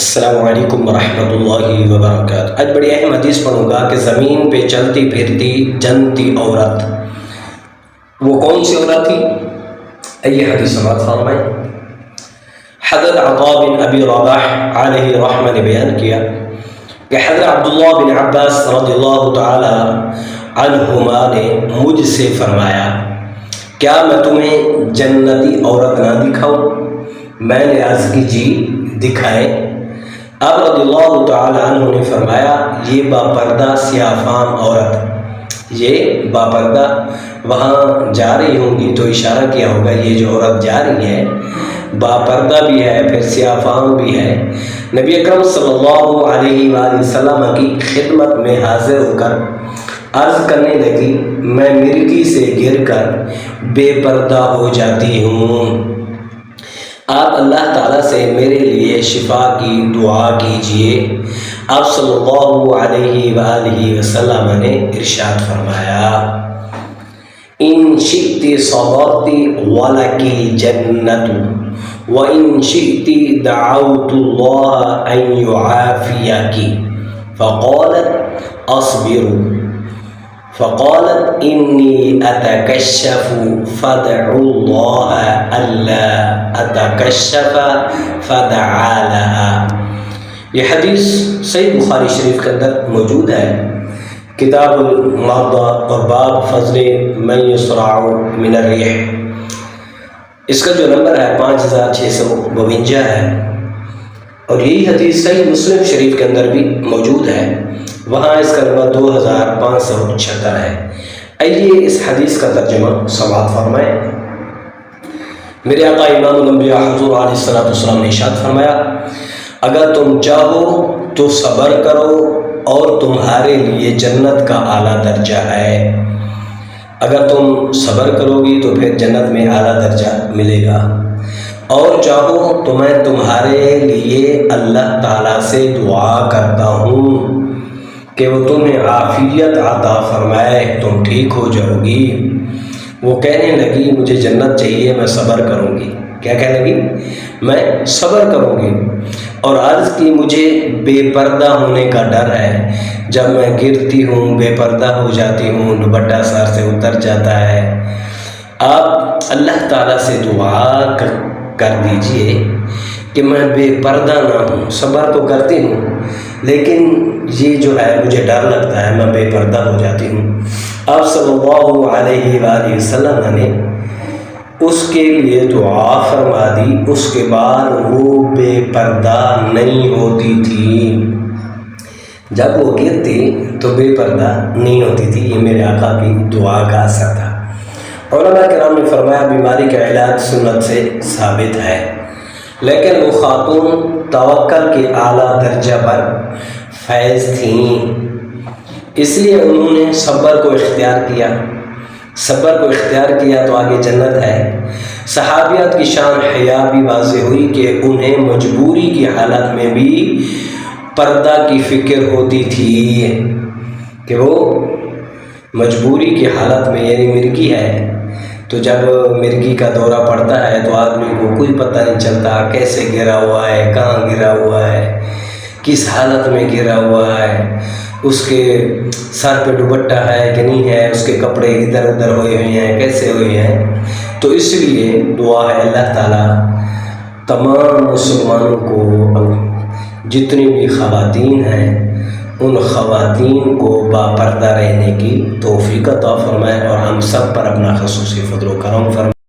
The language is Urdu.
السلام علیکم ورحمۃ اللہ وبرکاتہ۔ آج بڑی اہم حدیث پڑھوں گا کہ زمین پہ چلتی پھرتی جنتی عورت، وہ کون سی عورت تھی؟ آئیے حدیث سماعت فرمائیں۔ حضرت عطاء بن ابی رباح علیہ رحمہ نے بیان کیا کہ حضرت عبداللہ بن عباس رضی اللہ تعالی عنہما نے مجھ سے فرمایا، کیا میں تمہیں جنتی عورت نہ دکھاؤں؟ میں نے عرض کی جی دکھائیں۔ اب رضی اللہ تعالی عنہ نے فرمایا، یہ باپردہ سیاہ فام عورت، یہ باپردہ وہاں جا رہی ہوں گی تو اشارہ کیا ہوگا یہ جو عورت جا رہی ہے باپردہ بھی ہے، پھر سیاہ فام بھی ہے۔ نبی اکرم صلی اللہ علیہ وآلہ وسلم کی خدمت میں حاضر ہو کر عرض کرنے لگی، میں مرگی سے گر کر بے پردہ ہو جاتی ہوں، آپ اللہ تعالیٰ سے میرے لیے شفا کی دعا کیجئے۔ آپ صلی اللہ علیہ وآلہ وسلم نے ارشاد فرمایا، ان شئت صبرت ولک الجنۃ وان شئت دعوت اللہ ان یعافیک۔ فقالت اصبر، فقالت انی اتکشف فادع اللہ الا اتکشف فدعا لها۔ یہ حدیث صحیح بخاری شریف کے اندر موجود ہے، کتاب المرضى اور باب فضل من یسرع من الریح۔ اس کا جو نمبر ہے 5652 ہے، اور یہی حدیث صحیح مسلم شریف کے اندر بھی موجود ہے، وہاں اس کا نمبر 2576 ہے۔ آئیے اس حدیث کا ترجمہ سماعت فرمائیں۔ میرے آقا امام الانبیاء حضور علیہ السلام نے ارشاد فرمایا، اگر تم چاہو تو صبر کرو اور تمہارے لیے جنت کا اعلیٰ درجہ ہے۔ اگر تم صبر کرو گی تو پھر جنت میں اعلیٰ درجہ ملے گا، اور چاہو تو میں تمہارے لیے اللہ تعالیٰ سے دعا کرتا ہوں کہ وہ تمہیں عافیت عطا فرمائے، تم ٹھیک ہو جاؤ گی۔ وہ کہنے لگی مجھے جنت چاہیے، میں صبر کروں گی۔ کیا کہنے لگی؟ میں صبر کروں گی۔ اور عرض کی مجھے بے پردہ ہونے کا ڈر ہے، جب میں گرتی ہوں بے پردہ ہو جاتی ہوں، دوپٹہ سر سے اتر جاتا ہے۔ آپ اللہ تعالیٰ سے دعا کر دیجئے کہ میں بے پردہ نہ ہوں، صبر تو کرتی ہوں لیکن یہ جو ہے مجھے ڈر لگتا ہے، میں بے پردہ ہو جاتی ہوں۔ آپ صلی اللہ علیہ وآلہ وسلم نے اس کے لیے دعا فرما دی، اس کے بعد وہ بے پردہ نہیں ہوتی تھی۔ جب وہ گرتی تو بے پردہ نہیں ہوتی تھی، یہ میرے آقا کی دعا کا اثر تھا۔ علماء کرام نے فرمایا بیماری کا علاج سنت سے ثابت ہے، لیکن وہ خاتون توکل کے اعلیٰ درجہ پر فیض تھیں، اس لیے انہوں نے صبر کو اختیار کیا۔ صبر کو اختیار کیا تو آگے جنت ہے۔ صحابیات کی شان حیا بھی واضح ہوئی کہ انہیں مجبوری کی حالت میں بھی پردہ کی فکر ہوتی تھی، کہ وہ مجبوری کی حالت میں، یعنی مرگی ہے تو جب مرگی کا دورہ پڑتا ہے تو آدمی کو کوئی پتہ نہیں چلتا کیسے گرا ہوا ہے، کہاں گرا ہوا ہے، کس حالت میں گرا ہوا ہے، اس کے سر پہ دوپٹہ ہے کہ نہیں ہے، اس کے کپڑے ادھر ادھر ہوئے ہوئے ہیں، کیسے ہوئے ہیں۔ تو اس لیے دعا ہے اللہ تعالیٰ تمام مسلمانوں کو، جتنی بھی خواتین ہیں ان خواتین کو باپردہ رہنے کی توفیق عطا فرمائے، اور ہم سب پر اپنا خصوصی فضل و کرم فرمائے۔